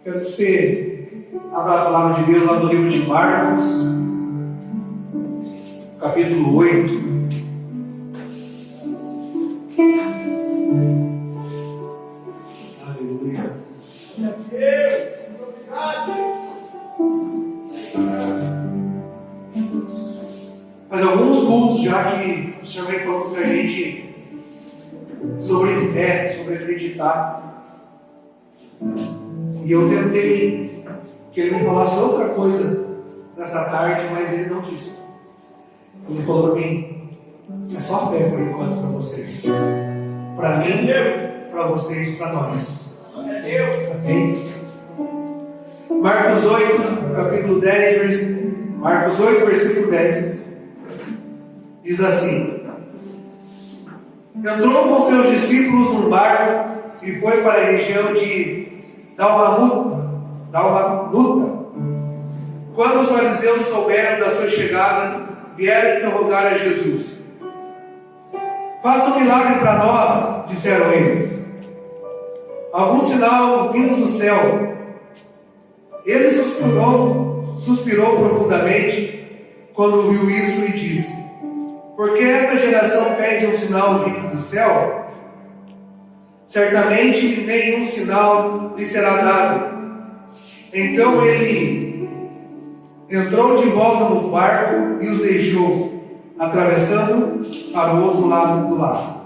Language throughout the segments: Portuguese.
Quero que você abra a palavra de Deus lá no livro de Marcos, capítulo 8. Aleluia. Faz alguns cultos já que o Senhor vem falando com a gente sobre fé, sobre acreditar. E eu tentei que ele me falasse outra coisa nesta tarde, mas ele não quis. Ele falou para mim: é só fé por enquanto para vocês. Para mim, para vocês, para nós. Ok? Marcos 8, capítulo 10, Marcos 8, versículo 10. Diz assim: entrou com seus discípulos num barco e foi para a região de Dalmanuta. Quando os fariseus souberam da sua chegada, vieram interrogar a Jesus. Faça um milagre para nós, disseram eles. Algum sinal vindo do céu. Ele suspirou profundamente quando viu isso e disse: por que esta geração pede um sinal vindo do céu? Certamente nenhum sinal lhe será dado. Então ele entrou de volta no barco e os deixou, atravessando para o outro lado do lago.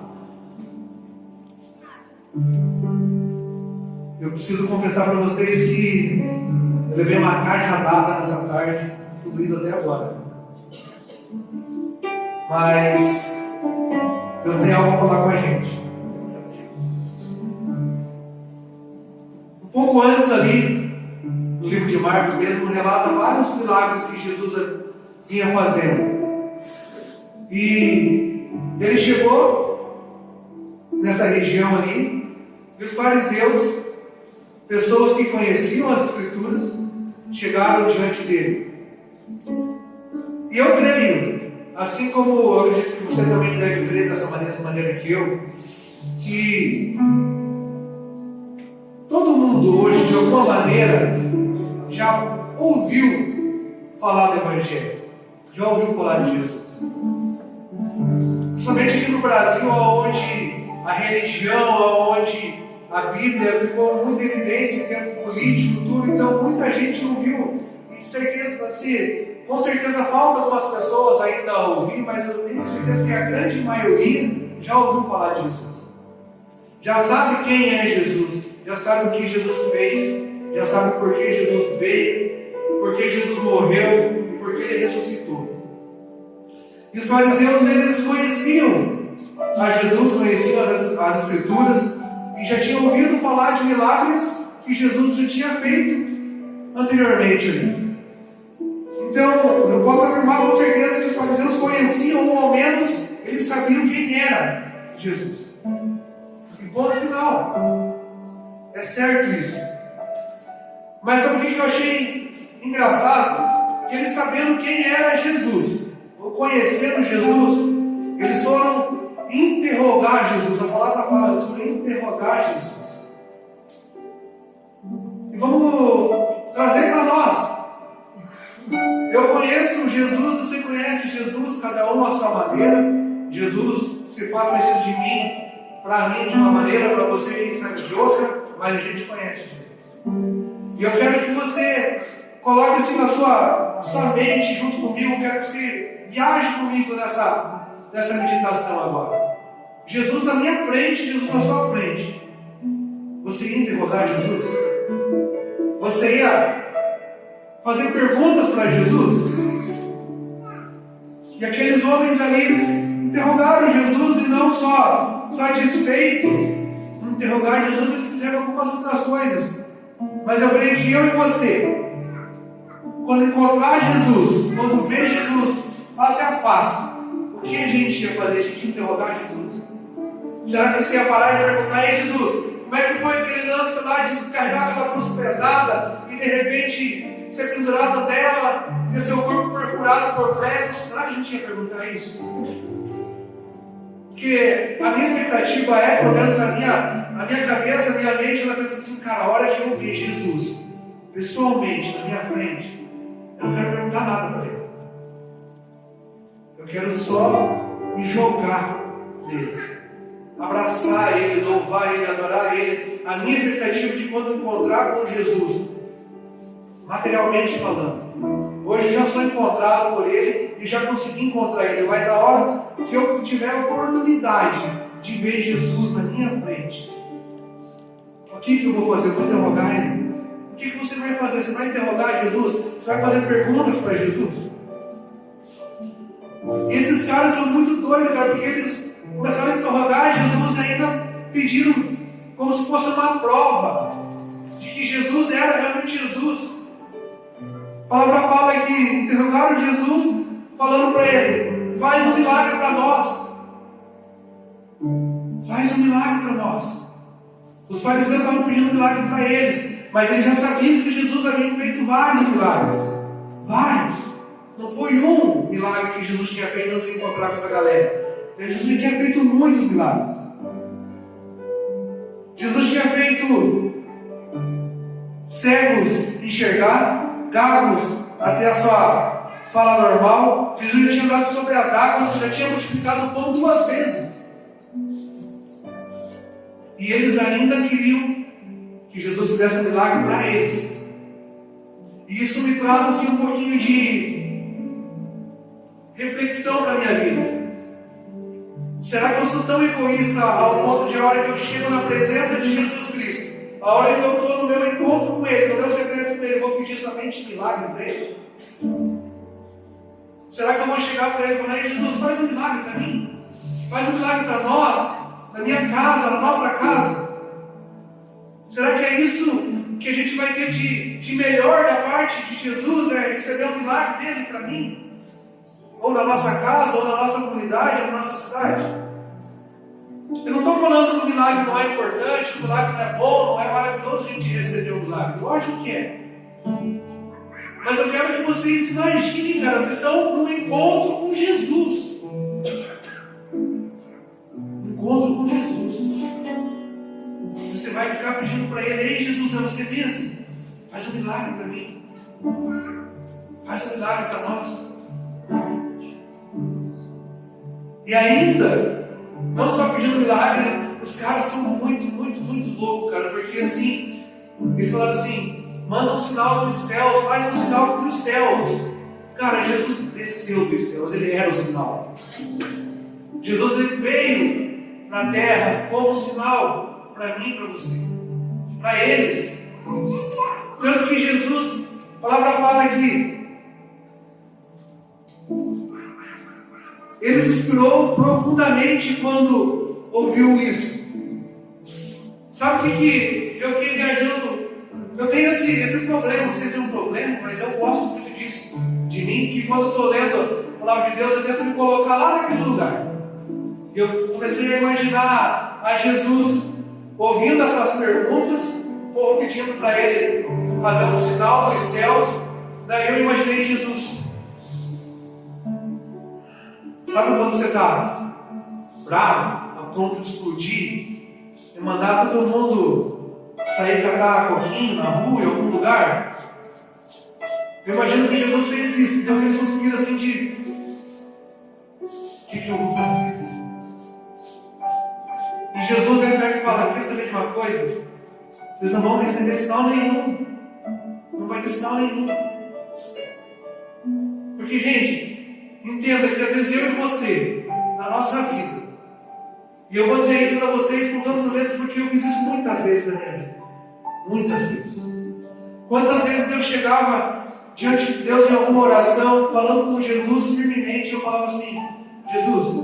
Eu preciso confessar para vocês que eu levei uma cajadada nessa tarde, tudo isso até agora. Mas Deus tem algo a falar com a gente. Um pouco antes ali, no livro de Marcos mesmo, relata vários milagres que Jesus vinha fazendo. E ele chegou nessa região ali, e os fariseus, pessoas que conheciam as Escrituras, chegaram diante dele. E eu creio, assim como eu acredito que você também deve crer dessa maneira que eu, que todo mundo hoje, de alguma maneira, já ouviu falar do Evangelho, já ouviu falar de Jesus. Somente aqui no Brasil, onde a religião, onde a Bíblia ficou muito em evidência em termos políticos, tudo, então muita gente ouviu. E certeza, assim, com certeza falta algumas pessoas ainda a ouvir, mas eu tenho certeza que a grande maioria já ouviu falar de Jesus. Já sabe quem é Jesus, já sabe o que Jesus fez, já sabe por que Jesus veio, por que Jesus morreu e por que ele ressuscitou. E os fariseus, eles conheciam a Jesus, conheciam as Escrituras e já tinham ouvido falar de milagres que Jesus já tinha feito anteriormente ali. Então, eu posso afirmar com certeza que os fariseus conheciam, ou ao menos eles sabiam quem era Jesus. E ponto final. É certo isso. Mas sabe o que eu achei engraçado? Que eles sabendo quem era Jesus, ou conhecendo Jesus, eles foram interrogar Jesus. A palavra fala, eles foram interrogar Jesus. E vamos trazer para nós. Eu conheço Jesus, você conhece Jesus, cada um à sua maneira. Jesus se faz conhecido de mim, para mim de uma maneira, para você quem sabe de outra, mas a gente conhece Jesus. E eu quero que você coloque assim na sua mente junto comigo. Eu quero que você viaje comigo nessa meditação agora. Jesus na minha frente, Jesus na sua frente. Você ia interrogar Jesus? Você ia fazer perguntas para Jesus? E aqueles homens ali, eles interrogaram Jesus, e não só satisfeitos em interrogar Jesus, eles fizeram algumas outras coisas. Mas eu creio que eu e você, quando encontrar Jesus, quando ver Jesus face a face, o que a gente ia fazer? A gente ia interrogar Jesus. Será que você ia parar e perguntar: ei Jesus, como é que foi aquele lance lá de se carregar aquela cruz pesada e de repente ser pendurado nela, ter seu corpo perfurado por pregos? Será que a gente ia perguntar isso? Porque a minha expectativa é, pelo menos na minha cabeça, na minha mente, ela pensa assim: cara, a hora que eu ver Jesus, pessoalmente, na minha frente, eu não quero perguntar nada para ele. Eu quero só me jogar nele, abraçar ele, louvar ele, adorar ele. A minha expectativa de quando encontrar com Jesus, materialmente falando, hoje já sou encontrado por ele e já consegui encontrar ele, mas a hora que eu tiver a oportunidade de ver Jesus na minha frente, o que eu vou fazer? Eu vou interrogar ele. O que você vai fazer? Você vai interrogar Jesus? Você vai fazer perguntas para Jesus? E esses caras são muito doidos, cara, porque eles começaram a interrogar Jesus e ainda pediram como se fosse uma prova de que Jesus era realmente Jesus. A palavra fala que interrogaram Jesus, falando para ele: faz um milagre para nós. Faz um milagre para nós. Os fariseus estavam pedindo um milagre para eles, mas eles já sabiam que Jesus havia feito vários milagres. Vários. Não foi um milagre que Jesus tinha feito antes de encontrar com essa galera. Jesus tinha feito muitos milagres. Jesus tinha feito cegos enxergar, gagos até a sua fala normal. Jesus já tinha andado sobre as águas, já tinha multiplicado o pão 2 vezes. E eles ainda queriam que Jesus fizesse um milagre para eles. E isso me traz assim um pouquinho de reflexão para a minha vida. Será que eu sou tão egoísta ao ponto de a hora que eu chego na presença de Jesus Cristo, a hora que eu estou no meu encontro com Ele, no meu secreto com Ele, eu vou pedir somente milagre para Ele? Será que eu vou chegar para Ele e falar: Jesus, faz um milagre para mim? Faz um milagre para nós, na minha casa, na nossa casa? Será que é isso que a gente vai ter de melhor da parte de Jesus, é receber um milagre dele para mim? Ou na nossa casa, ou na nossa comunidade, ou na nossa cidade? Eu não estou falando que o milagre não é importante, que o milagre não é bom, não é maravilhoso a gente receber um milagre. Lógico que é. Mas eu quero que vocês imaginem, cara, vocês estão num encontro com Jesus. Encontro com Jesus. Você vai ficar pedindo para Ele: ei, Jesus, é você mesmo? Faz um milagre para mim. Faz um milagre para nós. E ainda, não só pedindo milagre, os caras são muito loucos, cara, porque assim, eles falaram assim: manda um sinal dos céus, faz um sinal dos céus. Cara, Jesus desceu dos céus, Ele era o sinal. Jesus, Ele veio na terra como sinal para mim e para você, para eles. Tanto que Jesus, a palavra fala que Ele se inspirou profundamente quando ouviu isso. Sabe o que eu fiquei viajando? Eu tenho esse problema, não sei se é um problema, mas eu gosto muito disso de mim, que quando eu estou lendo a palavra de Deus, eu tento me colocar lá naquele lugar. E eu comecei a imaginar a Jesus ouvindo essas perguntas, o povo pedindo para Ele fazer um sinal dos céus. Daí eu imaginei Jesus. Sabe quando você está bravo, a ponto de explodir, e mandar todo mundo sair catar coquinho na rua, em algum lugar? Eu imagino que Jesus fez isso. Então ele suspira assim de: o que eu vou fazer? E Jesus ele pega e fala: quer saber de uma coisa? Vocês não vão receber sinal nenhum. Não vai ter sinal nenhum. Porque, gente, entenda que às vezes eu e você, na nossa vida, e eu vou dizer isso para vocês com todos os medos, porque eu fiz isso muitas vezes na minha vida. Muitas vezes. Quantas vezes eu chegava diante de Deus em alguma oração, falando com Jesus firmemente, eu falava assim: Jesus,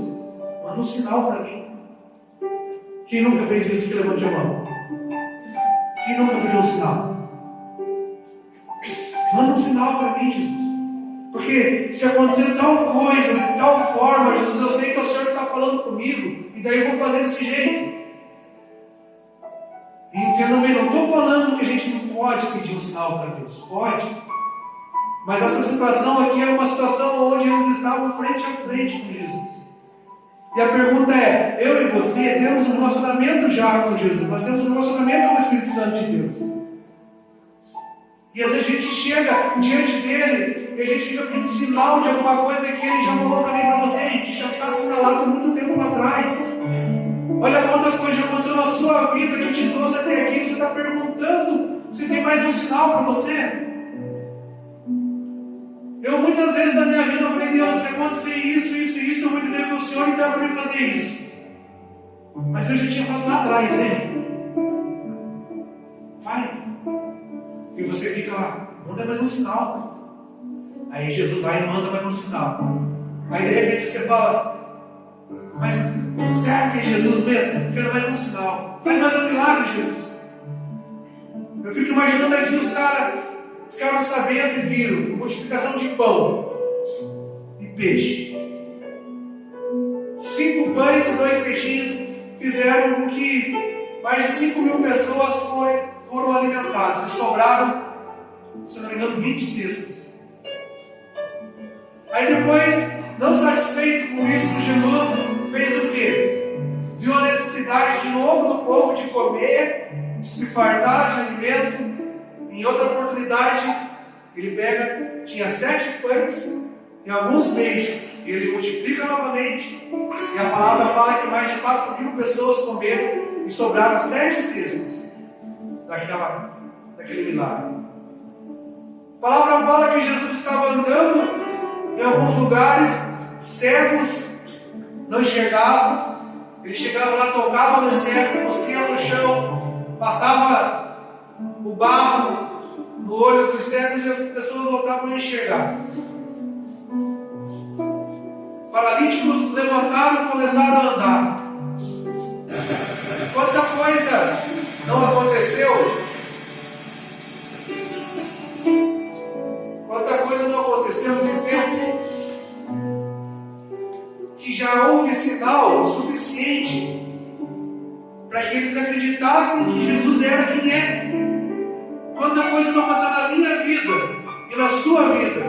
manda um sinal para mim. Quem nunca fez isso, que levante a mão? Quem nunca pediu um sinal? Manda um sinal para mim, Jesus. Porque se acontecer tal coisa, de tal forma, Jesus, eu sei que o Senhor está falando comigo, e daí eu vou fazer desse jeito. E entenda bem, não estou falando que a gente não pode pedir um sinal para Deus. Pode. Mas essa situação aqui é uma situação onde eles estavam frente a frente com Jesus. E a pergunta é: eu e você temos um relacionamento já com Jesus, nós temos um relacionamento com o Espírito Santo de Deus. E às vezes a gente chega diante dele e a gente fica pedindo sinal de alguma coisa que ele já falou para mim, para você, já está assinalado há muito tempo atrás. Olha quantas coisas já aconteceram na sua vida que te trouxe até aqui, que você está perguntando se tem mais um sinal para você. Eu muitas vezes na minha vida eu falei, Deus, se acontecer isso, eu vou entender para o Senhor e dá para mim fazer isso. Mas eu já tinha falado lá atrás, vai. E você fica lá, manda mais um sinal. Aí Jesus vai e manda mais um sinal. Aí de repente você fala, mas será que é Jesus mesmo? Eu quero mais um sinal. Faz mais um milagre, Jesus. Eu fico imaginando aqui os caras ficaram sabendo e viram multiplicação de pão e peixe. 5 pães e 2 peixinhos fizeram com que mais de 5.000 pessoas foram alimentadas e sobraram, se não me engano, 20 cestos. Aí depois, não satisfeito com isso, Jesus fez o quê? Viu a necessidade de novo do povo de comer, de se fartar de alimento. Em outra oportunidade, ele pega, tinha 7 pães e alguns peixes, e ele multiplica novamente, e a palavra fala que mais de 4.000 pessoas comeram e sobraram 7 cestos daquele milagre. A palavra fala que Jesus estava andando em alguns lugares, cegos não enxergavam, ele chegava lá, tocava no cego, cuspia no chão, passava o barro no olho dos cegos e as pessoas voltavam a enxergar. Paralíticos levantaram e começaram a andar. Quanta coisa não aconteceu? Quanta coisa não aconteceu nesse tempo? Que já houve sinal suficiente para que eles acreditassem que Jesus era quem é. Quanta coisa não aconteceu na minha vida e na sua vida,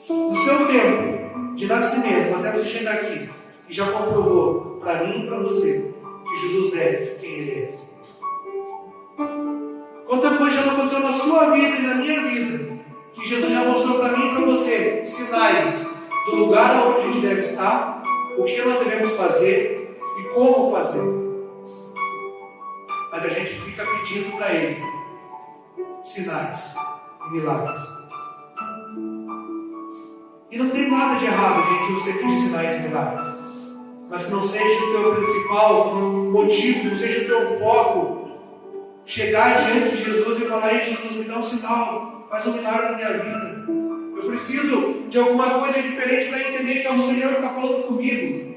no seu tempo de nascimento, até você chegar aqui, e já comprovou para mim e para você que Jesus é quem Ele é. Quanta coisa já não aconteceu na sua vida e na minha vida, que Jesus já mostrou para mim e para você sinais do lugar onde a gente deve estar, o que nós devemos fazer e como fazer. Mas a gente fica pedindo para Ele sinais e milagres. E não tem nada de errado, gente, você pedir sinais e milagres. Mas que não seja o teu principal motivo, que não seja o teu foco chegar diante de Jesus e falar, ei, Jesus, me dá um sinal, faz um milagre na minha vida. Eu preciso de alguma coisa diferente para entender que é o Senhor que está falando comigo.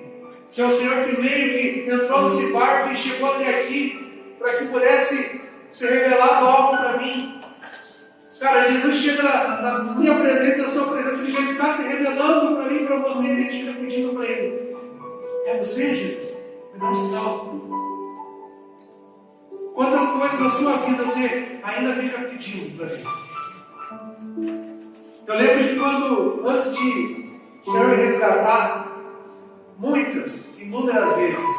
Que é o Senhor que veio, que entrou nesse barco e chegou até aqui para que pudesse ser revelado algo para mim. Cara, Jesus chega na minha presença, na sua presença, Ele já está se revelando para mim e para você, e a gente fica pedindo para Ele. É você, Jesus? Me dá um sinal. Quantas coisas na sua vida você ainda fica pedindo para Deus? Eu lembro de quando, antes de ser resgatado, inúmeras vezes,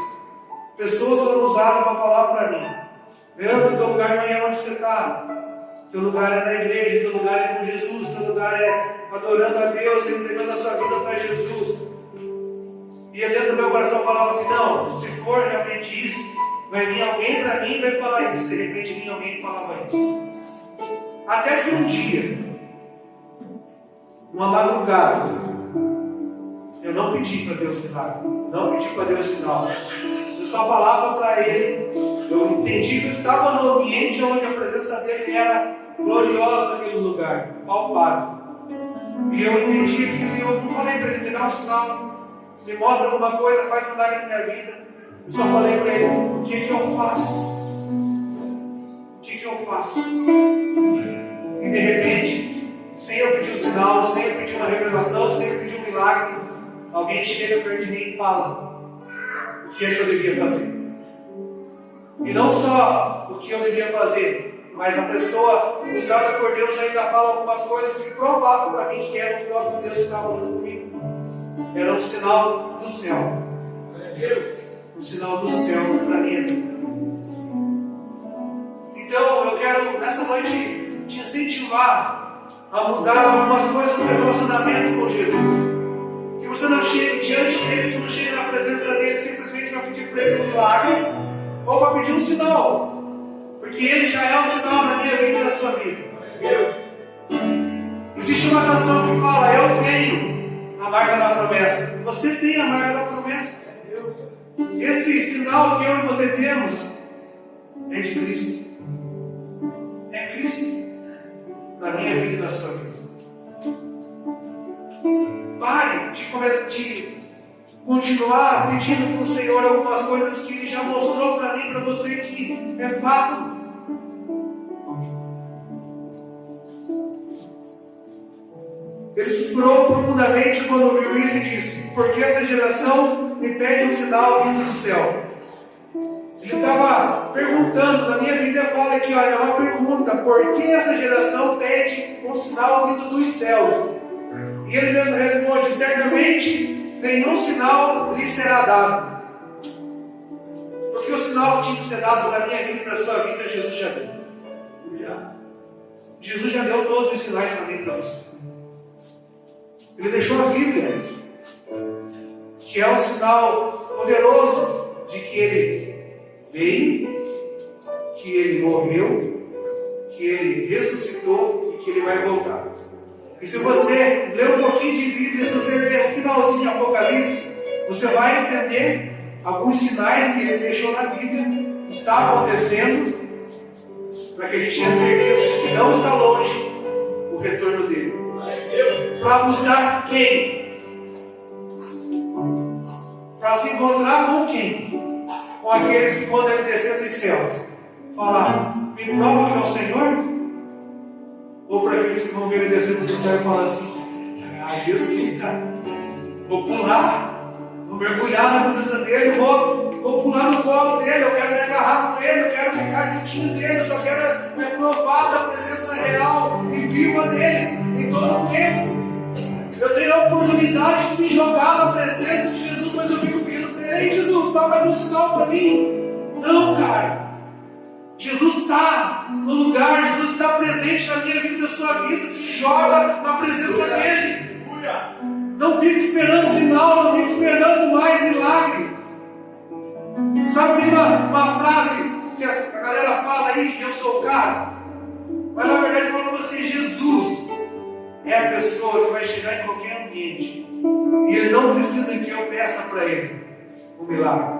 pessoas foram usadas para falar para mim: Leandro, teu lugar não é onde você está. Teu lugar é na igreja, teu lugar é com Jesus, teu lugar é adorando a Deus, entregando a sua vida para Jesus. E dentro do meu coração eu falava assim: não, se for realmente isso, vai vir alguém para mim e vai falar isso. De repente vinha alguém e falava isso. Até que um dia, uma madrugada, eu não pedi para Deus milagre, não pedi para Deus sinal. Eu só falava para Ele. Eu entendi que eu estava no ambiente onde a presença dEle era gloriosa naquele lugar, palpável. E eu entendi aquilo e eu falei para Ele: me dá um sinal, me mostra alguma coisa, faz um milagre na minha vida. Eu só falei para Ele: o que eu faço? O que eu faço? E de repente, sem eu pedir um sinal, sem eu pedir uma revelação, sem eu pedir um milagre, alguém chega perto de mim e fala o que é que eu devia fazer. E não só o que eu devia fazer, mas a pessoa usada por Deus ainda fala algumas coisas que provavam para mim que era o próprio Deus que estava falando comigo. Era um sinal do céu. Um sinal do céu para mim. Então eu quero nessa noite motivar a mudar algumas coisas no relacionamento com Jesus. Que você não chegue diante dele, você não chegue na presença dele simplesmente para pedir para ele um milagre ou para pedir um sinal. Porque ele já é o sinal da minha vida e da sua vida. Existe uma canção que fala: eu tenho a marca da promessa. Você tem a marca da promessa. Esse sinal que eu e você temos é de Cristo. É Cristo na minha vida e na sua vida. Pare de continuar pedindo para o Senhor algumas coisas que Ele já mostrou para mim e para você que é fato. Ele suspirou profundamente quando viu isso e disse: porque essa geração me pede um sinal vindo do céu. Ele estava perguntando, na minha Bíblia fala aqui, olha, é uma pergunta: por que essa geração pede um sinal vindo dos céus? E ele mesmo responde: certamente nenhum sinal lhe será dado. Porque o sinal que tinha que ser dado para a minha vida e para a sua vida, Jesus já deu. Jesus já deu todos os sinais para mim e para você. Ele deixou a Bíblia, que é um sinal poderoso de que Ele veio, que Ele morreu, que Ele ressuscitou e que Ele vai voltar. E se você ler um pouquinho de Bíblia, se você ler o finalzinho de Apocalipse, você vai entender alguns sinais que Ele deixou na Bíblia que está acontecendo, para que a gente tenha certeza de que não está longe o retorno dele. Para buscar quem? Para se encontrar com quem? Com aqueles que, quando Ele descer dos céus, falar: me prova que é o Senhor? Ou para aqueles que vão ver Ele descendo do céu e falar assim: ah, Jesus, cara, vou pular, vou mergulhar na presença dele, vou pular no colo dele, eu quero me agarrar com ele, eu quero ficar juntinho dele, eu só quero provar da presença real e viva dele em todo o tempo. Eu tenho a oportunidade de me jogar na presença de Jesus, mas eu fico pedindo para ele: ei, Jesus, dá mais um sinal para mim. Não, cara. Jesus está no lugar, Jesus está presente na minha vida e na sua vida. Se joga na presença dele. Não fique esperando sinal, não fique esperando mais milagres. Sabe, tem uma frase que a galera fala aí, que eu sou o cara. Mas na verdade fala para você: Jesus é a pessoa que vai chegar em qualquer ambiente. E Ele não precisa que eu peça para Ele um milagre.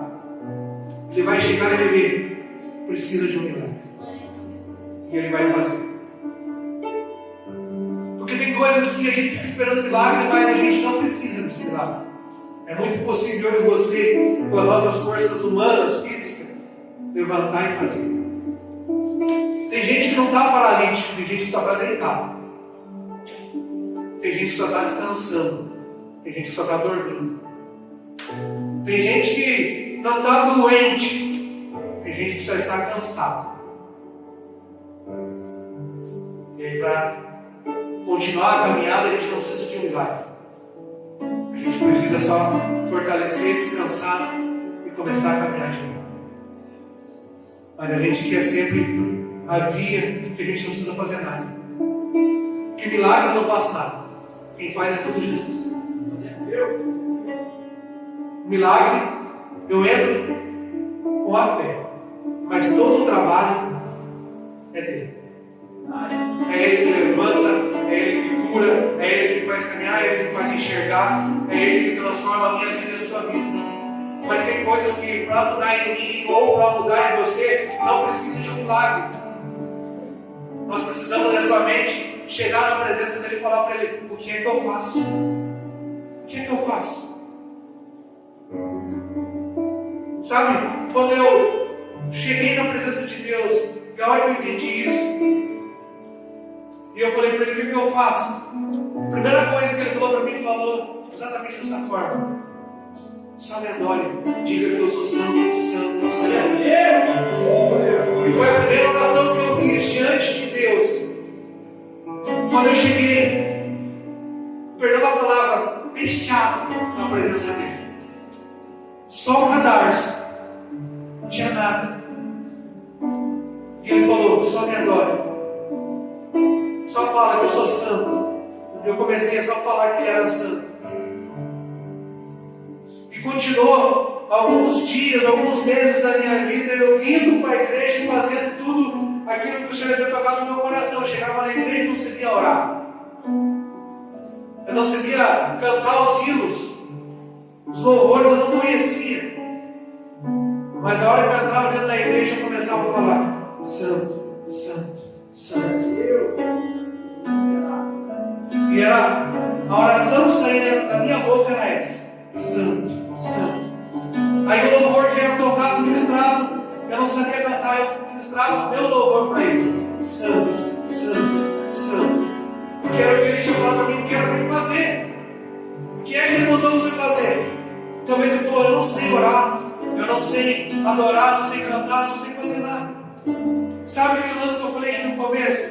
Ele vai chegar e beber. Precisa de um milagre. E Ele vai fazer. Porque tem coisas que a gente fica esperando milagres, mas a gente não precisa desse milagre. É muito possível eu e você, com as nossas forças humanas, físicas, levantar e fazer. Tem gente que não está paralítico, tem gente que só está deitado. Tem gente que só está descansando. Tem gente que só está dormindo. Tem gente que não está doente. Tem gente que só está cansado. E aí, para continuar a caminhada, a gente não precisa de um milagre. A gente precisa só fortalecer, descansar e começar a caminhar de novo. Mas a gente quer sempre a via que a gente não precisa fazer nada. Que milagre eu não faço nada. Quem faz é tudo Jesus. Milagre, eu entro com a fé, mas todo o trabalho é dele. É Ele que levanta, é Ele que cura, é Ele que faz caminhar, é Ele que faz enxergar, é Ele que transforma a minha vida e a sua vida. Mas tem coisas que para mudar em mim ou para mudar em você, não precisa de um milagre. Nós precisamos somente chegar na presença dele e falar para ele: o que é que eu faço? O que é que eu faço? Sabe, quando eu cheguei na presença de Deus, e a hora que eu entendi isso, e eu falei para ele: o que é que eu faço? A primeira coisa que ele falou para mim, falou exatamente dessa forma: só me adore, diga que eu sou santo, santo, santo. E foi a primeira oração que eu fiz diante de Deus. Quando eu cheguei, perdão a palavra, pesteado na presença dele. Só um cadarço, não tinha nada. E ele falou: só me adore, só fala que eu sou santo. Eu comecei a só falar que ele era santo. E continuou alguns dias, alguns meses da minha vida, eu indo para a igreja e fazendo tudo aquilo que o Senhor havia tocado no meu coração. Eu chegava na igreja e não sabia orar. Eu não sabia cantar os hinos. Os louvores eu não conhecia. Mas a hora que eu entrava dentro da igreja, eu começava a falar: Santo, Santo, Santo. E era a oração que saía da minha boca era essa: Santo, Santo. Aí o louvor que era tocado, ministrado, eu não sabia cantar, eu ministrava o meu louvor para ele: Santo, Santo, Santo. Porque era o que ele tinha falado para mim, o que era para mim fazer. O que é que ele mandou você fazer? Talvez eu não sei orar, eu não sei adorar, não sei cantar, não sei fazer nada. Sabe aquele lance que eu falei aqui no começo?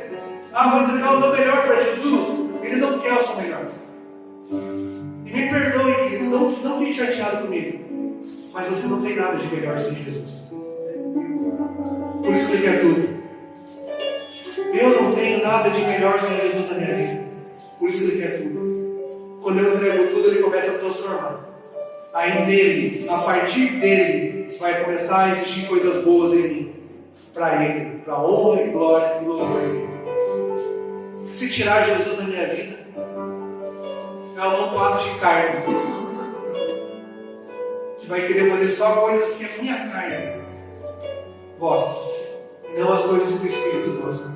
Vou entregar o meu melhor para Jesus. Ele não quer o seu melhor. E me perdoe, querido, não fique chateado comigo. Mas você não tem nada de melhor sem Jesus. Por isso que ele quer tudo. Eu não tenho nada de melhor sem Jesus na minha vida. Por isso ele quer tudo. Quando eu entrego tudo, ele começa a transformar. Aí nele, a partir dele, vai começar a existir coisas boas em mim. Para ele, para honra e glória e louvor dele. Se tirar Jesus da minha vida, é um amontoado de carne. Que vai querer fazer só coisas que a minha carne gosta. E não as coisas que o Espírito gosta.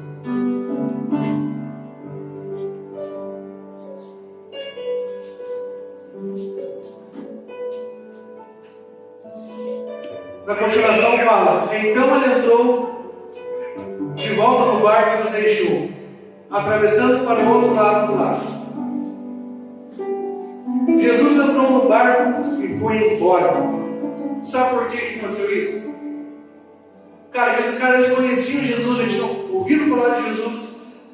Na continuação fala: então ele entrou de volta no barco e nos deixou, atravessando para o outro lado do lago. Jesus entrou no barco e foi embora. Sabe por que aconteceu isso? Cara, aqueles caras eles conheciam Jesus, já tinham ouvido falar de Jesus,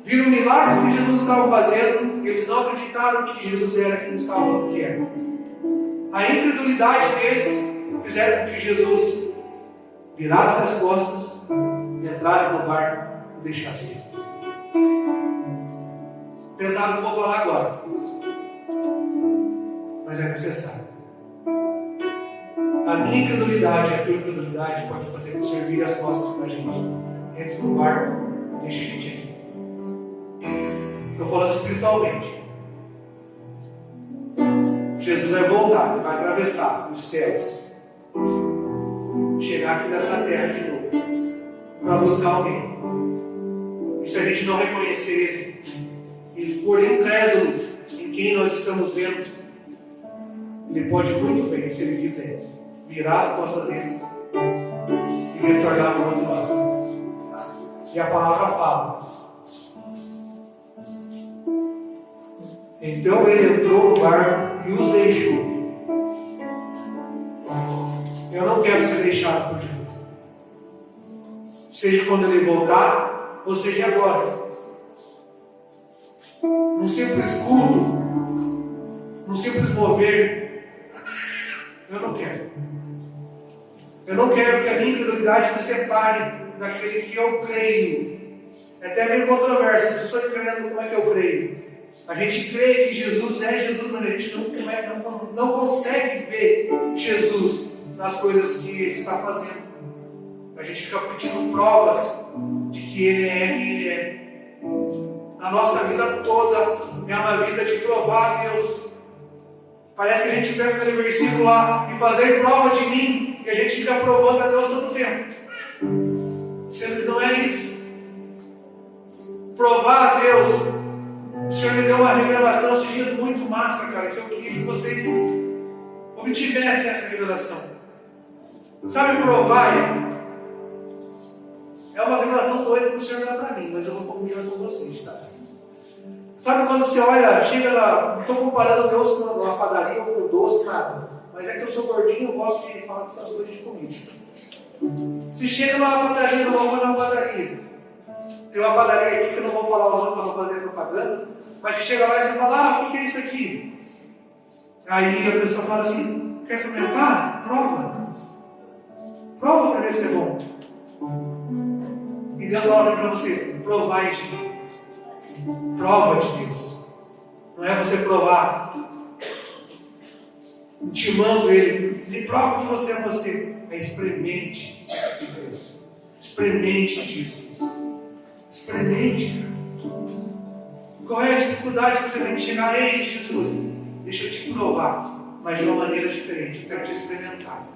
viram milagres que Jesus estava fazendo, eles não acreditaram que Jesus era quem estava falando que era. A incredulidade deles fizeram com que Jesus virasse as costas, entrasse no barco e deixasse eles. Pesado que eu vou falar agora, mas é necessário. A minha incredulidade e a tua incredulidade pode fazer com que você vire as costas para a gente, entre no barco e deixe a gente aqui. Estou falando espiritualmente. Jesus vai voltar, vai atravessar os céus, chegar aqui nessa terra de novo, para buscar alguém. E se a gente não reconhecer Ele e for incrédulo em quem nós estamos vendo, Ele pode muito bem, se Ele quiser, virar as costas dele e retornar para o outro lado. E a palavra fala: então ele entrou no barco e os deixou. Eu não quero ser deixado por Jesus. Seja quando ele voltar, ou seja agora. Num simples culto, num simples mover, eu não quero. Eu não quero que a minha incredulidade me separe daquele que eu creio. É até meio controverso. Se eu estou crendo, como é que eu creio? A gente crê que Jesus é Jesus, mas a gente não consegue ver Jesus nas coisas que Ele está fazendo. A gente fica pedindo provas de que Ele é quem Ele é. A nossa vida toda é uma vida de provar a Deus. Parece que a gente pega aquele versículo lá e fazer prova de mim, e a gente fica provando a Deus todo o tempo. Sendo que não é isso. Provar a Deus. O Senhor me deu uma revelação esses dias muito massa, cara, que eu queria que vocês obtivessem essa revelação. Sabe, provar é uma revelação doida que o Senhor dá para mim, mas eu vou combinar com vocês, tá? Sabe quando você olha, chega lá, não estou comparando Deus com uma padaria ou com doce, nada. Mas é que eu sou gordinho, eu gosto de falar dessas coisas de comida. Se chega numa padaria, não vou numa padaria. Tem uma padaria aqui que eu não vou falar o nome para não fazer propaganda, mas você chega lá e você fala: o que é isso aqui? Aí a pessoa fala assim: quer experimentar? Prova. Prova para ver se é bom. E Deus fala para você: provai de mim. Prova de Deus. Não é você provar, intimando Ele. Ele prova que você é você. É experimente de Deus. Experimente de Jesus. Experimente, cara. Qual é a dificuldade que você tem de chegar? Ei, Jesus, deixa eu te provar, mas de uma maneira diferente. Eu quero te experimentar.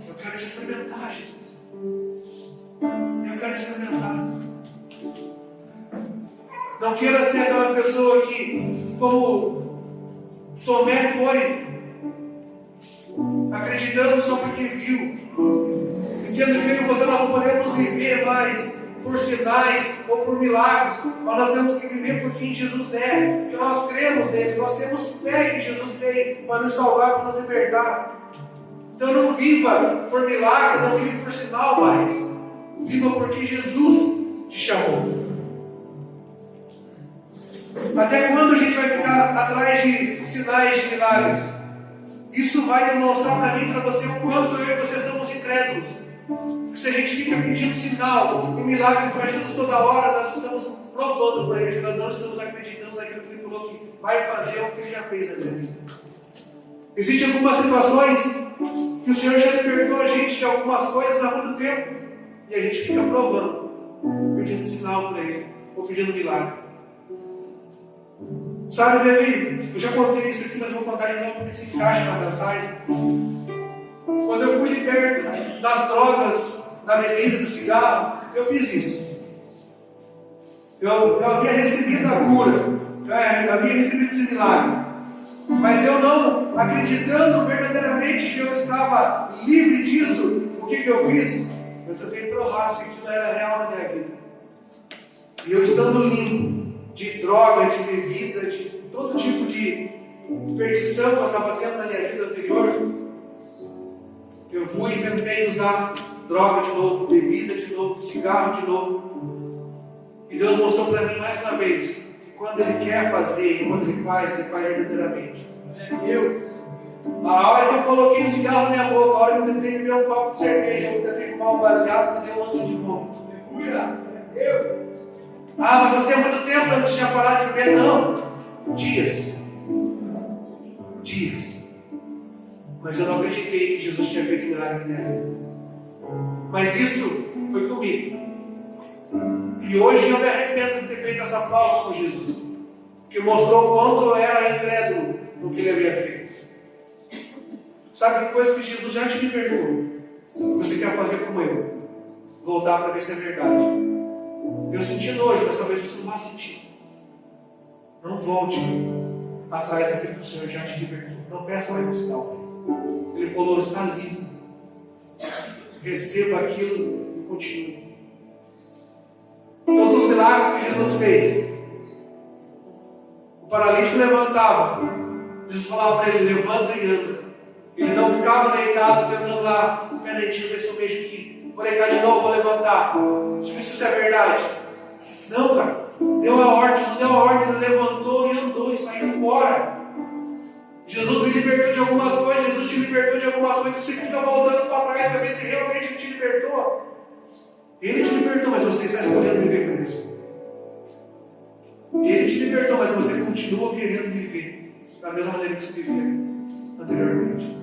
Eu quero te experimentar, Jesus. Eu quero te experimentar. Não queira ser aquela pessoa que, como Tomé foi, acreditando só porque viu. Entenda que você nós não podemos viver mais por sinais ou por milagres, mas nós temos que viver por quem Jesus é, porque nós cremos nele, nós temos fé que Jesus veio para nos salvar, para nos libertar. Então não viva por milagre, não viva por sinal mais, viva porque Jesus te chamou. Até quando a gente vai ficar atrás de sinais de milagres? Isso vai demonstrar para mim e para você o quanto eu e você somos incrédulos. Porque se a gente fica pedindo sinal e milagre para Jesus toda hora, nós estamos provando para Ele, nós não estamos acreditando naquilo que Ele falou que vai fazer o que Ele já fez na minha vida. Existem algumas situações que o Senhor já libertou a gente de algumas coisas há muito tempo e a gente fica provando, pedindo sinal para Ele ou pedindo milagre. Sabe, Davi, eu já contei isso aqui, mas eu vou contar de novo porque se encaixa na mensagem. Quando eu fui liberto das drogas, da bebida, do cigarro, eu fiz isso. Eu havia recebido a cura, eu havia recebido esse milagre. Mas eu não acreditando verdadeiramente que eu estava livre disso, o que eu fiz? Eu tentei provar se isso não era real na minha vida. E eu estando limpo de droga, de bebida, de todo tipo de perdição que eu estava tendo na minha vida anterior, eu fui e tentei usar droga de novo, bebida de novo, cigarro de novo. E Deus mostrou para mim mais uma vez que quando Ele quer fazer, quando Ele faz verdadeiramente. A hora que eu coloquei o cigarro na minha boca, a hora que eu tentei beber um copo de cerveja, eu tentei fumar um baseado, me deu um ânsia de vômito. Ah, mas fazia muito tempo que eu não tinha parado de beber. Não. Dias. Mas eu não acreditei que Jesus tinha feito milagre na minha vida. Mas isso foi comigo. E hoje eu me arrependo de ter feito essa prova com Jesus. Porque mostrou o quanto eu era incrédulo no que Ele havia feito. Sabe que coisa que Jesus já te libertou? Você quer fazer como eu? Voltar para ver se é verdade. Eu senti nojo, mas talvez você não vá sentir. Não volte atrás daquilo que o Senhor já te libertou. Não peça mais esse tal. Ele falou, está livre. Receba aquilo e continue. Todos os milagres que Jesus fez. O paralítico levantava. Jesus falava para ele, levanta e anda. Ele não ficava deitado tentando lá, peraí, deixa eu ver se eu vejo aqui. Vou deitar de novo, vou levantar. Deixa eu ver se isso é verdade. Não, cara. Deu a ordem, Jesus deu a ordem, ele levantou e andou e saiu fora. Jesus me libertou de algumas coisas, Jesus te libertou de algumas coisas, você fica voltando para trás para ver se realmente Ele te libertou. Ele te libertou, mas você está escolhendo viver preso. Ele te libertou, mas você continua querendo viver da mesma maneira que você vivia anteriormente.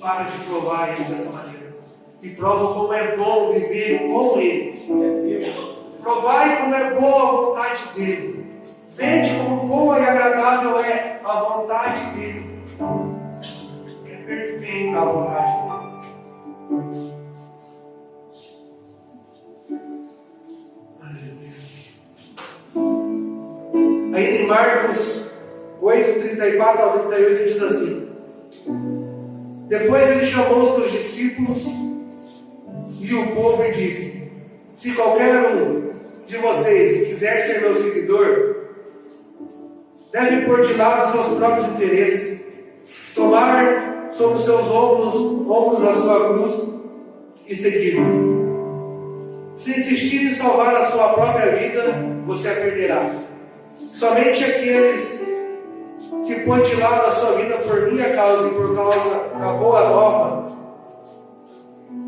Para de provar Ele dessa maneira. E prova como é bom viver com Ele. Provai como é boa a vontade dEle. Vede como boa e agradável é a vontade dEle. É perfeita a vontade dEle. Aí em Marcos 8, 34 ao 38 diz assim: depois Ele chamou os seus discípulos e o povo e disse: se qualquer um de vocês quiser ser meu seguidor, deve pôr de lado seus próprios interesses, tomar sobre os seus ombros a sua cruz e seguir-me. Se insistir em salvar a sua própria vida, você a perderá. Somente aqueles que põem de lado a sua vida por minha causa e por causa da boa nova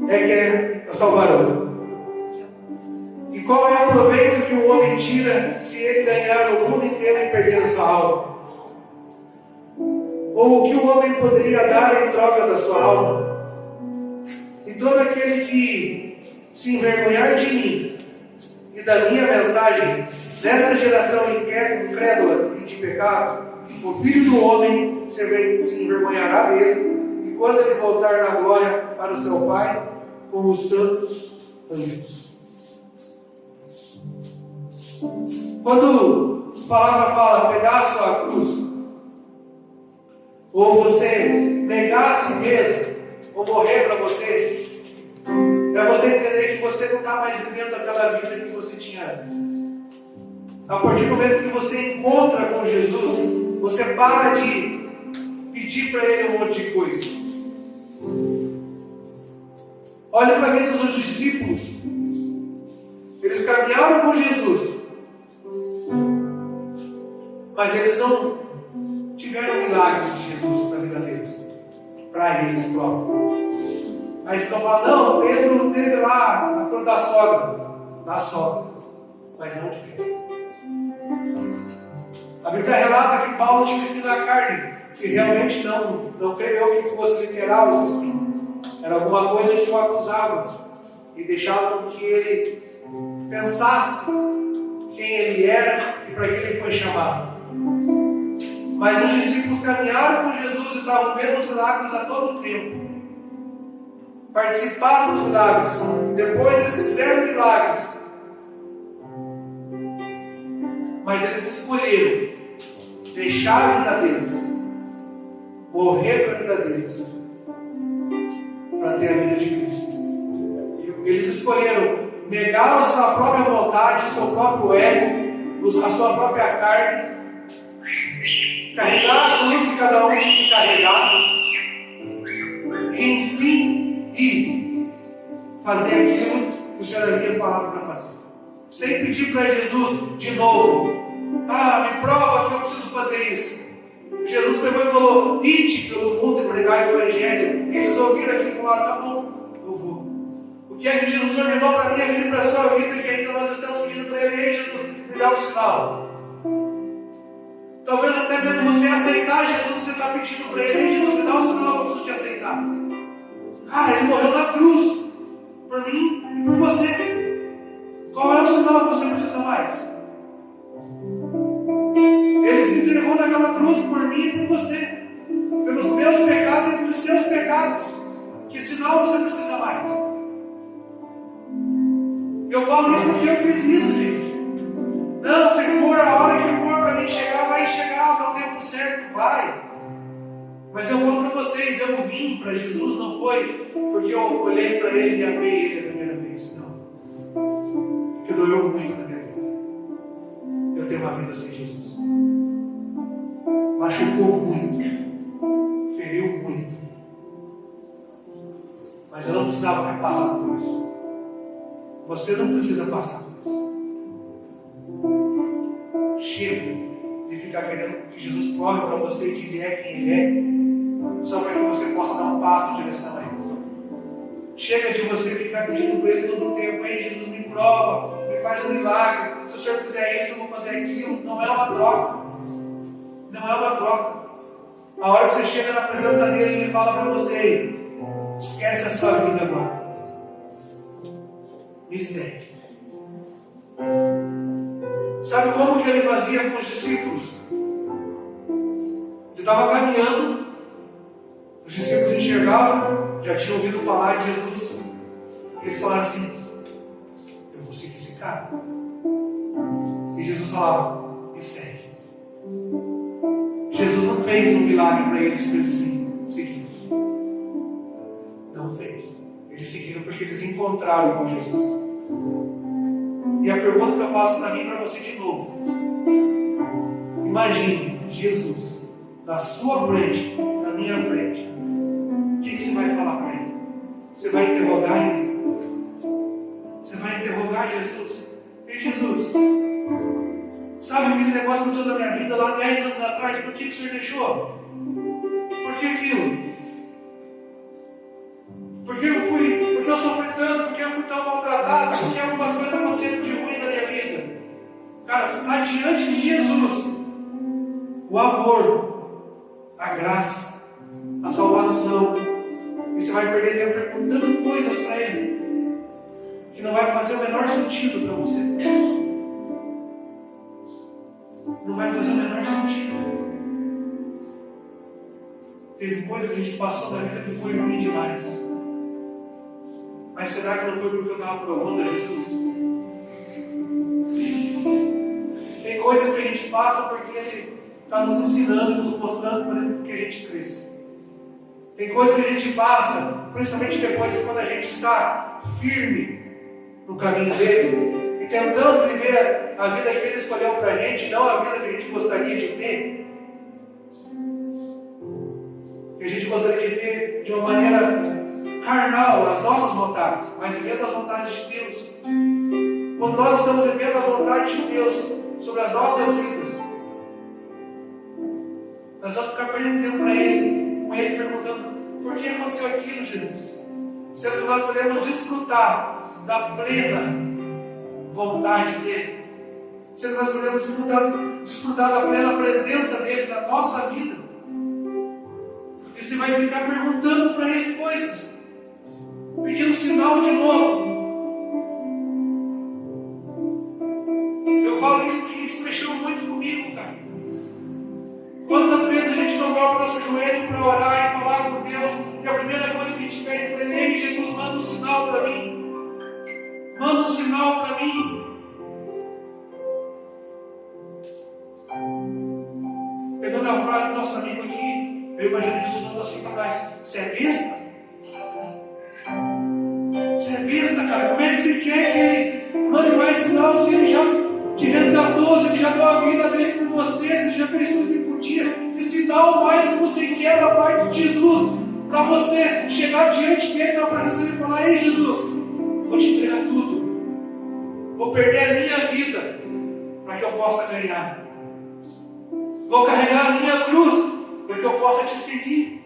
é que a salvarão. E qual é o proveito que o homem tira se ele ganhar o mundo inteiro e perder a sua alma? Ou o que o homem poderia dar em troca da sua alma? E todo aquele que se envergonhar de mim e da minha mensagem, nesta geração incrédula e de pecado, o Filho do Homem se envergonhará dele, e quando ele voltar na glória para o seu Pai, com os santos anjos. Quando a palavra fala pegar a sua cruz, ou você negar a si mesmo, ou morrer para você, é você entender que você não está mais vivendo aquela vida que você tinha antes. A partir do momento que você encontra com Jesus, você para de pedir para Ele um monte de coisa. Olha para a vida dos discípulos. Eles caminharam com Jesus, mas eles não tiveram milagres de Jesus na vida deles, para eles próprios. Aí estão falando, não, Pedro teve lá na cor da sogra, mas não de Pedro. A Bíblia relata que Paulo tinha espinho na carne, que realmente não creio eu que fosse literal esse espinho. Era alguma coisa que o acusava e deixava com que ele pensasse quem ele era e para que ele foi chamado. Mas os discípulos caminharam com Jesus e estavam vendo os milagres a todo tempo. Participaram dos milagres. Depois eles fizeram milagres. Mas eles escolheram deixar a vida deles, morrer para a vida deles, para ter a vida de Cristo. Eles escolheram negar a sua própria vontade, o seu próprio ego, a sua própria carne, carregar a cruz que cada um tinha que carregar, e enfim, fazer aquilo que o Senhor havia falado para fazer. Sem pedir para Jesus de novo, me prova que eu preciso fazer isso. Jesus pegou e falou, ide pelo mundo e pregar o Evangelho. E eles ouviram aquilo e falaram, tá bom, eu vou. O que é que Jesus ordenou para mim aqui para a sua vida, que ainda nós estamos pedindo para Ele, ei Jesus, me dá um sinal. Talvez até mesmo você aceitar Jesus, você está pedindo para Ele, ei Jesus, me dá um sinal, eu preciso te aceitar. Cara, Ele morreu na cruz, por mim e por você. Qual é o sinal que você precisa mais? Ele se entregou naquela cruz por mim e por você, pelos meus pecados e pelos seus pecados. Que sinal você precisa mais? Eu falo isso porque eu fiz isso, gente. Não, se for a hora que for para mim chegar, vai chegar no tempo certo, vai. Mas eu falo para vocês, eu vim para Jesus, não foi porque eu olhei para Ele e amei Ele a primeira vez, não. Porque doeu muito na minha vida. Eu tenho uma vida sem Jesus. Machucou muito, feriu muito, mas eu não precisava passar por isso. Você não precisa passar por isso. Chega de ficar querendo que Jesus prove para você que Ele é quem Ele é, só para que você possa dar um passo em direção a Ele. Chega de você ficar pedindo para Ele todo o tempo, ei Jesus, me prova, me faz um milagre, se o Senhor fizer isso, eu vou fazer aquilo. Não é uma troca. Não é uma troca. A hora que você chega na presença dele, Ele fala para você, esquece a sua vida agora. Me segue. Sabe como que Ele fazia com os discípulos? Ele estava caminhando, os discípulos enxergavam, já tinham ouvido falar de Jesus. Eles falaram assim, eu vou seguir esse cara. E Jesus falava, me segue. Jesus não fez um milagre para eles seguirem. Não fez. Eles seguiram porque eles encontraram com Jesus. E a pergunta que eu faço para mim e para você de novo. Imagine Jesus na sua frente, na minha frente. O que você vai falar para Ele? Você vai interrogar Ele? Você vai interrogar Jesus? Ei Jesus, sabe aquele negócio que aconteceu na minha vida lá 10 anos atrás? Por que o Senhor deixou? Por que aquilo? Por que eu sofri tanto? Por que eu fui tão maltratado? Por que algumas coisas aconteceram de Cara, você está diante de Jesus. O amor, a graça, a salvação. E você vai perder tempo perguntando coisas para Ele que não vai fazer o menor sentido para você. Não vai fazer o menor sentido. Teve coisa que a gente passou na vida que foi ruim demais. Mas será que não foi porque eu estava provando a Jesus? Tem coisas que a gente passa porque Ele está nos ensinando, nos mostrando, fazendo com que a gente cresça. Tem coisas que a gente passa, principalmente depois de quando a gente está firme no caminho dele e tentando viver a vida que Ele escolheu para a gente, não a vida que a gente gostaria de ter. Que a gente gostaria de ter de uma maneira carnal, as nossas vontades, mas vivendo as vontades de Deus. Quando nós estamos vivendo as vontades de Deus sobre as nossas vidas, nós vamos ficar perdendo tempo para Ele, com Ele perguntando: por que aconteceu aquilo, Jesus? Sendo que nós podemos desfrutar da plena vontade dEle, sendo que nós podemos desfrutar da plena presença dEle na nossa vida. E você vai ficar perguntando para Ele coisas, pedindo sinal de novo. Eu falo isso porque isso mexeu muito comigo, cara. Quantas vezes a gente não dobra o nosso joelho para orar e falar com Deus, e a primeira coisa que a gente pede para Ele: ei, Jesus, manda um sinal para mim. Manda um sinal para mim. Pegando a frase do nosso amigo aqui, eu imagino Jesus falando assim para nós: você é besta? Você é besta, cara? Como é que você quer que Ele mande mais sinal se Ele já te resgatou, se Ele já deu a vida dele por você, se Ele já fez tudo que podia? Que sinal mais que você quer da parte de Jesus para você chegar diante dele, na presença dele, e falar: ei, Jesus, vou te entregar tudo, vou perder a minha vida para que eu possa ganhar, vou carregar a minha cruz para que eu possa te seguir,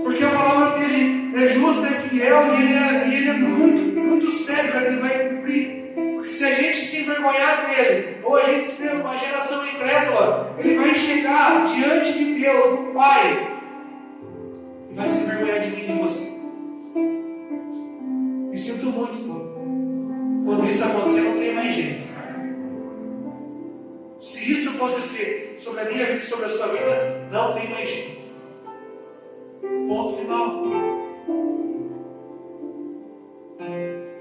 porque a palavra dele é justa, é fiel, e ele é muito, muito sério, ele vai cumprir. Porque se a gente se envergonhar dele, ou a gente ser uma geração incrédula, ele vai chegar diante de Deus, o Pai, e vai se envergonhar de mim e de você. E sinto muito, quando isso acontecer, não tem mais jeito. Se isso acontecer sobre a minha vida e sobre a sua vida, não tem mais jeito. Ponto final.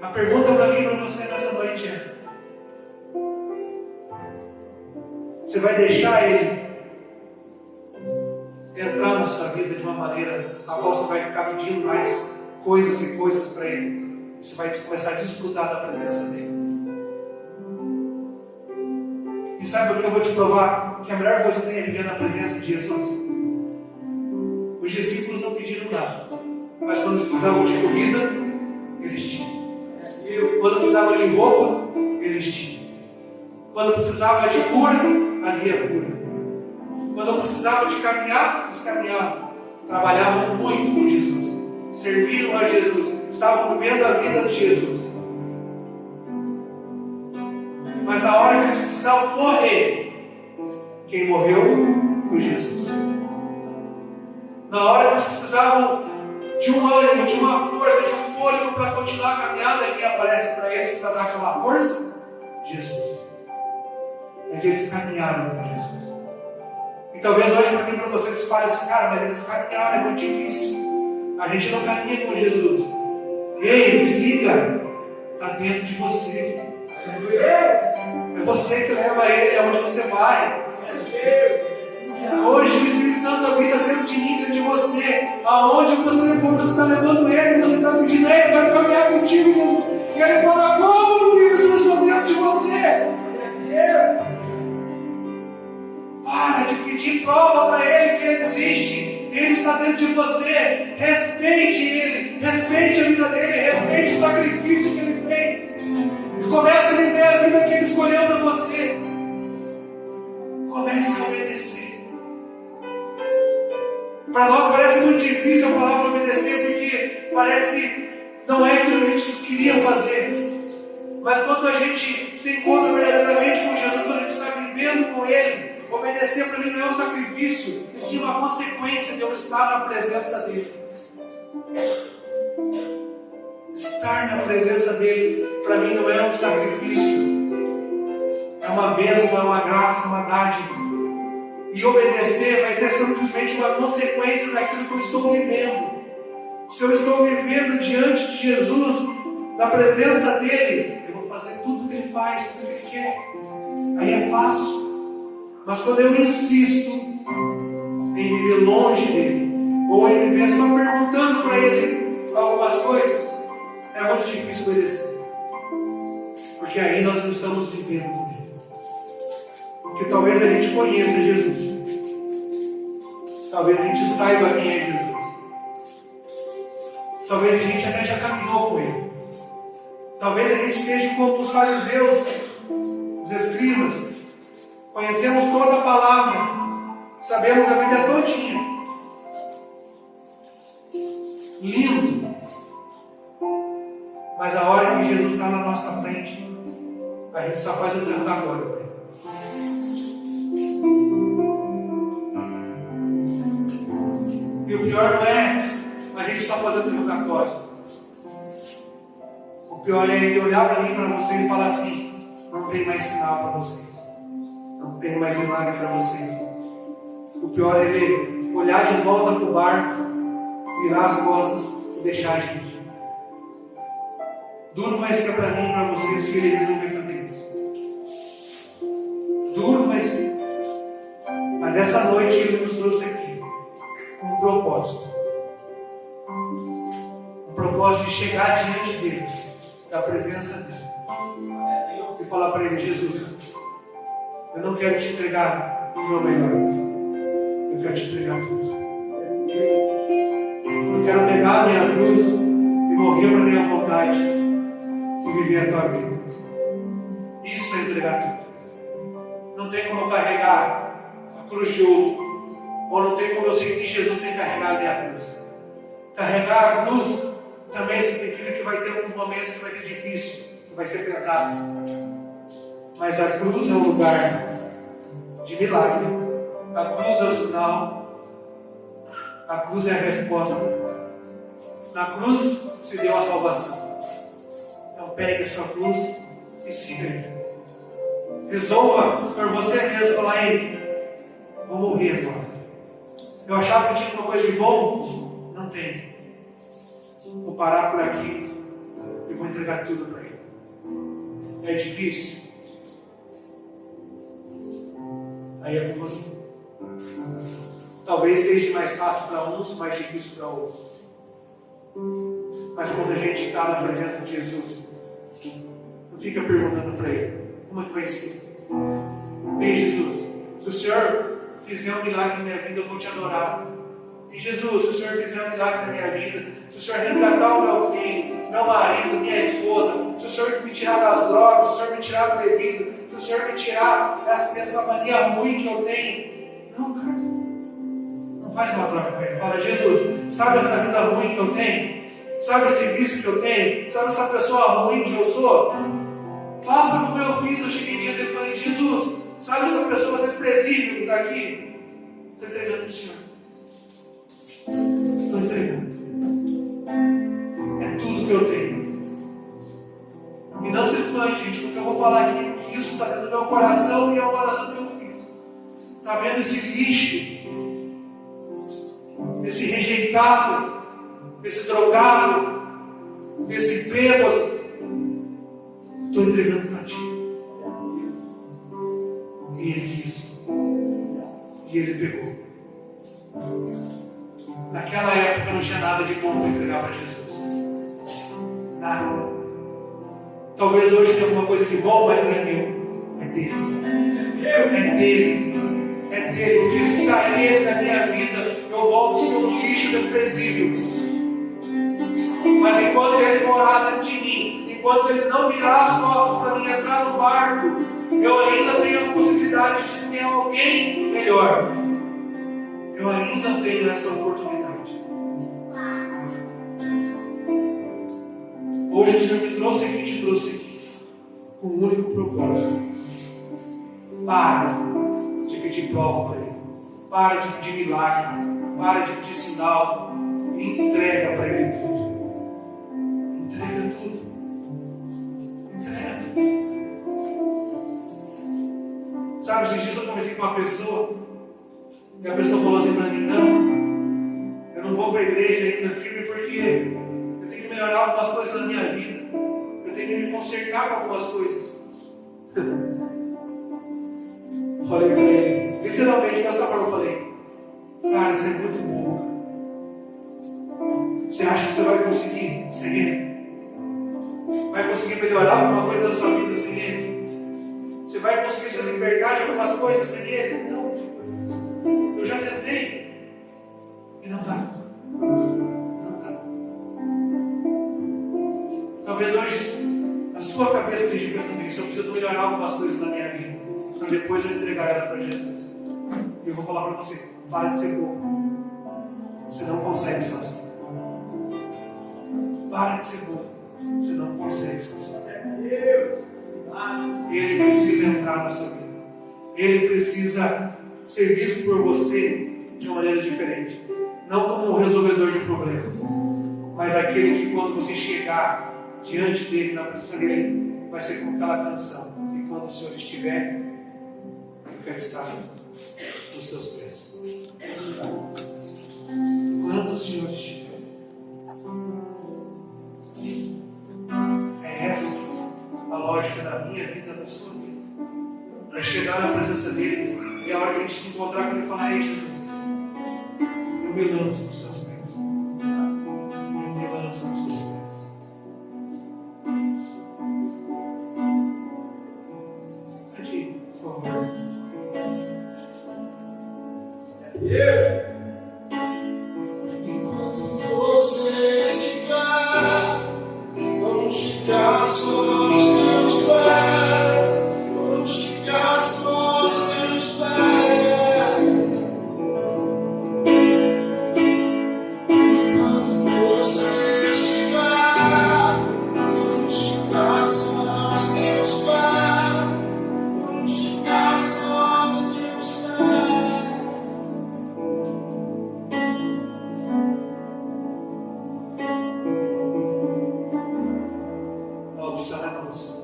A pergunta para mim e para você nessa noite é: você vai deixar Ele entrar na sua vida de uma maneira a qual você vai ficar pedindo mais coisas e coisas para Ele? Você vai começar a desfrutar da presença dEle. E sabe o que eu vou te provar? Que a melhor coisa que tem é viver na presença de Jesus. Os discípulos não pediram nada, mas quando precisavam de comida, eles tinham. Quando precisava de roupa, eles tinham. Quando precisava de cura, havia cura. Quando precisava de caminhar, eles caminhavam. Trabalhavam muito com Jesus, serviram a Jesus, estavam vivendo a vida de Jesus. Mas na hora que eles precisavam morrer, quem morreu foi Jesus. Na hora que eles precisavam de um ânimo, de uma força, de um fôlego para continuar a caminhada, quem aparece para eles para dar aquela força? Jesus. Mas eles caminharam com Jesus. E talvez hoje para mim e para vocês falem assim: cara, mas eles caminharam, é muito difícil. A gente não caminha com Jesus. Ei, se liga, está dentro de você. É você que leva Ele aonde você vai. Hoje o Espírito Santo habita dentro de mim, dentro de você. Aonde você for, você está levando Ele, você está pedindo: ei, eu quero caminhar contigo, Jesus. E Ele fala: como, filho, eu estou dentro de você? Para de pedir prova para Ele que Ele existe. Ele está dentro de você. Respeite Ele, respeite a vida dele, respeite o sacrifício que Ele fez. E comece a viver a vida que Ele escolheu para você. Comece a obedecer. Para nós parece muito difícil a palavra obedecer, porque parece que não é aquilo que a gente queria fazer. Mas quando quando a gente se encontra verdadeiramente com Jesus, quando a gente está vivendo com Ele, obedecer para mim não é um sacrifício, e sim uma consequência de eu estar na presença dEle. Estar na presença dEle, para mim não é um sacrifício, é uma bênção, é uma graça, é uma dádiva. E obedecer vai ser simplesmente uma consequência daquilo que eu estou vivendo. Se eu estou vivendo diante de Jesus, na presença dEle, eu vou fazer tudo o que Ele faz, tudo o que Ele quer. Aí é fácil. Mas quando eu insisto em viver longe dEle, ou em viver só perguntando para Ele algumas coisas, é muito difícil obedecer. Porque aí nós não estamos vivendo com Ele. Porque talvez a gente conheça Jesus. Talvez a gente saiba quem é Jesus. Talvez a gente até já caminhou com Ele. Talvez a gente seja como os fariseus, os escribas. Conhecemos toda a palavra. Sabemos a vida todinha. Lindo. Mas a hora que Jesus está na nossa frente, a gente só faz o interrogatório. E o pior não é a gente só fazer o interrogatório. O pior é ele olhar para mim, para você e falar assim: não tem mais sinal para vocês. Não tem mais milagre para vocês. O pior é ele olhar de volta para o barco, virar as costas e deixar a gente. Duro vai ser para mim e para você se ele resolver fazer isso. Duro vai ser. Mas essa noite ele nos trouxe aqui com um propósito. Um propósito de chegar diante dele, da presença dele. E falar para ele: Jesus, eu não quero te entregar o meu melhor. Eu quero te entregar tudo. Eu quero pegar a minha cruz e morrer para a minha vontade e viver a tua vida. Isso é entregar tudo. Não tem como eu carregar a cruz de ouro, ou não tem como eu seguir Jesus sem carregar a minha cruz. Carregar a cruz também significa que vai ter alguns momentos que vai ser difícil, que vai ser pesado. Mas a cruz é um lugar de milagre. A cruz é o sinal. A cruz é a resposta. Na cruz se deu a salvação. Então pegue a sua cruz e siga Ele. Resolva por você mesmo falar: ei, vou morrer agora. Eu achava que tinha uma coisa de bom. Não tem. Vou parar por aqui e vou entregar tudo para Ele. É difícil? Aí é com você. Talvez seja mais fácil para uns, mais difícil para outros. Mas quando a gente está na presença de Jesus, não fica perguntando para Ele: como é que vai ser? Ei, Jesus, se o Senhor fizer um milagre na minha vida, eu vou te adorar. E Jesus, se o Senhor fizer um milagre na minha vida, se o Senhor resgatar o meu filho, meu marido, minha esposa, se o Senhor me tirar das drogas, se o Senhor me tirar da bebida, se o Senhor me tirar dessa mania ruim que eu tenho. Não, cara. Não faz uma troca com Ele. Fala: Jesus, sabe essa vida ruim que eu tenho? Sabe esse vício que eu tenho? Sabe essa pessoa ruim que eu sou? Faça como eu fiz. Eu cheguei diante dele e falei: Jesus, sabe essa pessoa desprezível que está aqui? Estou entregando para o Senhor. Estou entregando. É tudo que eu tenho. E não se espante, gente, porque eu vou falar aqui, porque isso está dentro do meu coração e é uma oração que eu fiz. Está vendo esse lixo, esse rejeitado, esse drogado, esse bêbado? Estou entregando para ti. E ele quis. E ele pegou. Naquela época não tinha nada de bom para entregar para Jesus. Nada. Talvez hoje tenha alguma coisa de bom, mas não é meu. É dele. É dele. É dele. Porque se sair ele da minha vida, eu volto a ser um lixo desprezível. Mas enquanto ele morar dentro de mim, enquanto ele não virar as costas para mim entrar no barco, eu ainda tenho a possibilidade de ser alguém melhor. Eu ainda tenho essa oportunidade. Hoje o Senhor me trouxe aqui, te trouxe aqui. com um único propósito. Para de pedir prova para Ele. Para de pedir milagre. Para de pedir sinal. E entrega para Ele tudo. Entrega tudo. Entrega tudo. Sabe, esses dias eu conversei com uma pessoa. E a pessoa falou assim para mim: não, eu não vou para a igreja ainda firme porque eu tenho que melhorar algumas coisas na minha vida. Eu tenho que me consertar com algumas coisas. Eu falei para ele, literalmente dessa forma, eu falei: cara, isso é muito burro. Você acha que você vai conseguir sem Ele? Vai conseguir melhorar alguma coisa da sua vida sem Ele? Você vai conseguir se libertar de algumas coisas sem Ele? Não. Eu já tentei. E não dá. Não dá. Talvez hoje a sua cabeça esteja pensando nisso. Eu preciso melhorar algumas coisas na minha vida, para depois eu entregar elas para Jesus. E eu vou falar para você: para de ser bobo. Você não consegue sozinho. Para de ser bobo. Você não consegue sozinho. Ele precisa entrar na sua vida. Ele precisa ser visto por você de uma maneira diferente. Não como um resolvedor de problemas, mas aquele que, quando você chegar diante dele, na presença dele, vai ser como aquela canção: e quando o Senhor estiver, eu quero estar nos seus pés. Quando o Senhor estiver. É essa a lógica da minha vida, da sua vida. É chegar na presença dele e a hora que a gente se encontrar com ele, falar: ei, Jesus, eu me lanço nos seus pés. Eu me lanço nos seus pés. Pode ir, por favor. Enquanto você estiver, vamos ficar só nos teus pés. Vamos ficar só nos teus pés. Enquanto você estiver, vamos ficar só nos teus pés. Vamos ficar só nos teus pés. A opção é nossa.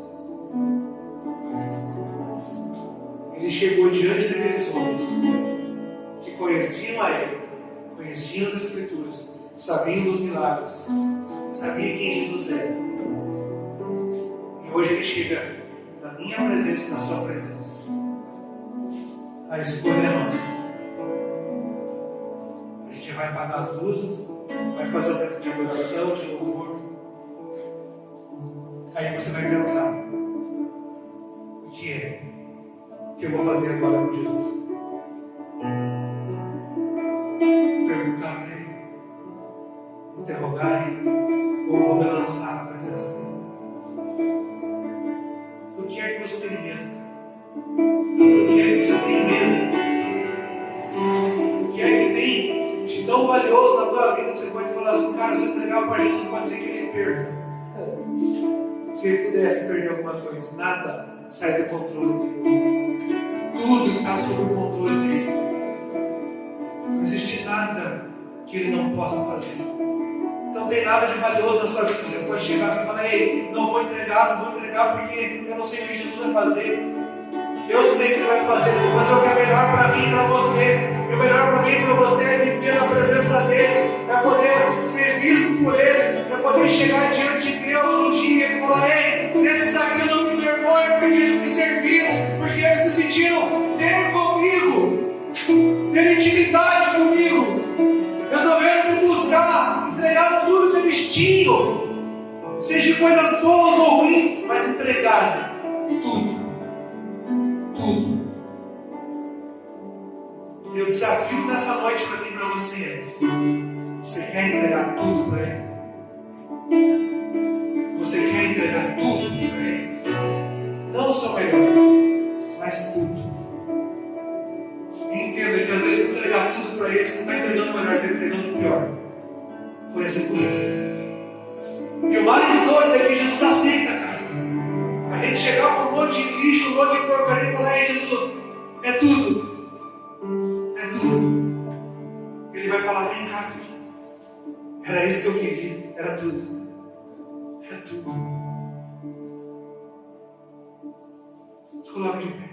Ele chegou diante daqueles homens que conheciam a Ele, conheciam as Escrituras, sabiam dos milagres, sabiam quem Jesus era. E hoje Ele chega na minha presença e na sua presença. A escolha é nossa. A gente vai apagar as luzes, vai fazer um momento de adoração, de louvor. Aí você vai pensar: o que é que eu vou fazer agora com Jesus? Perguntar a Ele, interrogar Ele, ou vou me lançar na presença dEle? Por que é que você tem medo? Por que é que você tem medo? O que é que tem de tão valioso na tua vida que você pode falar assim: cara, se eu entregar para Jesus, pode ser que Ele perca. Se Ele pudesse perder alguma coisa, nada sai do controle dele. Tudo está sob o controle dele. Não existe nada que Ele não possa fazer. Não tem nada de valioso na sua vida. Você pode chegar assim e falar: ei, não vou entregar porque eu não sei o que Jesus vai fazer. Eu sei que Ele vai fazer, mas eu quero melhor para mim e para você. E o melhor para mim e para você é viver na presença dEle, é poder ser visto por Ele, é poder chegar diante de Deus um dia e falar: ei, desses aqui eu não me envergonho, porque eles me serviram, porque eles se sentiram ter comigo, ter intimidade comigo, resolveram me buscar, entregaram tudo que eles tinham, seja coisas boas ou ruins, mas entregaram tudo. Tudo. E eu desafio nessa noite para mim e para você: você quer entregar tudo para Ele? Você quer entregar tudo para Ele? Não o seu melhor, mas tudo. E entenda que às vezes entregar tudo para Ele, você não está entregando o melhor, você está entregando o pior. Foi assim comigo. E o mais doido é que Jesus aceita, cara. A gente um monte de lixo, um monte de porcaria e falar: ei, Jesus, é tudo. É tudo. Ele vai falar: vem cá, filho. Era isso que eu queria. Era tudo. É tudo. Coloque de pé.